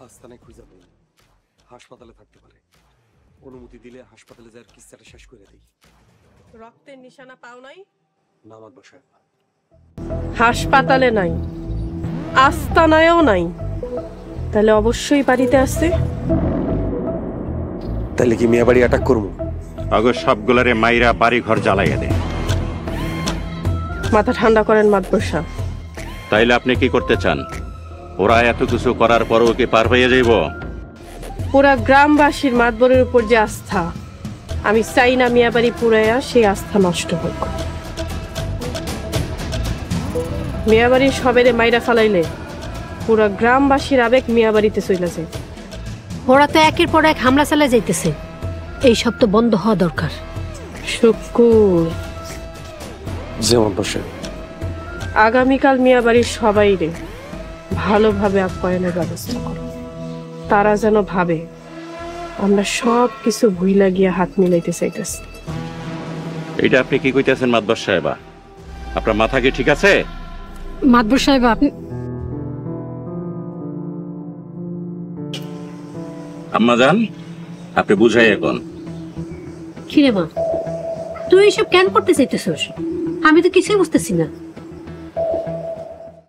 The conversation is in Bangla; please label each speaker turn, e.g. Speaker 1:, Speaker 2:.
Speaker 1: আস্তানায় খুঁজে পাই, হাসপাতালে থাকতে পারে। অনুমতি দিলে হাসপাতালে যাওয়ার কিস্সাটা শেষ করে দিই।
Speaker 2: রক্তের নিশানা পাও নাই?
Speaker 1: না আমার বাসায়
Speaker 2: হাসপাতালে নাই, আস্তানায়ও নাই, তাহলে অবশ্যই বাড়িতে আসছে।
Speaker 1: তাহলে কি মিয়া বাড়ি অ্যাটাক করবো?
Speaker 3: আগে সবগুলারে মাইরা বাড়ি ঘর জ্বালাইয়া দে।
Speaker 2: মাথা ঠান্ডা করেন মাতবর সাহেব।
Speaker 3: তাইলে আপনি কি করতে চান? ওরা এত কিছু করার পরও কি পার হয়ে যাইব?
Speaker 2: পুরা গ্রামবাসীর মাতবরের উপর যে আস্থা, আমি চাই না মিয়াবাড়ি পুরাইয়া সেই আস্থা নষ্ট হোক। মিয়াবাড়ির সবেরে মাইরা ফালাইলে পুরা গ্রামবাসীর আবেগ মিয়াবাড়িতে চলে যায়।
Speaker 4: ওরা তো একের পর এক হামলা চালিয়ে যাইতেছে, এই সব তো বন্ধ হওয়া দরকার।
Speaker 2: শুকুর
Speaker 1: যেমন বসে
Speaker 2: আগামীকাল মিয়াবাড়ির সবাইরে ভালোভাবে আপ্যায়নের ব্যবস্থা করো। তারা যেন ভাবে আমরা সব কিছু ভুইলা গিয়া হাত মিলাইতে চাইতেছি।
Speaker 3: এটা আপনি কি কইতেছেন মাতবর সাহেবা? আপনার মাথা কি ঠিক আছে?
Speaker 4: মাতবর সাহেব আপনি
Speaker 3: আম্মা জান, আপনি বুঝাই এখন।
Speaker 4: কিরে মা, তুই এসব কেন করতে চাইতেছিস? আমি তো কিছুই বুঝতেছি না।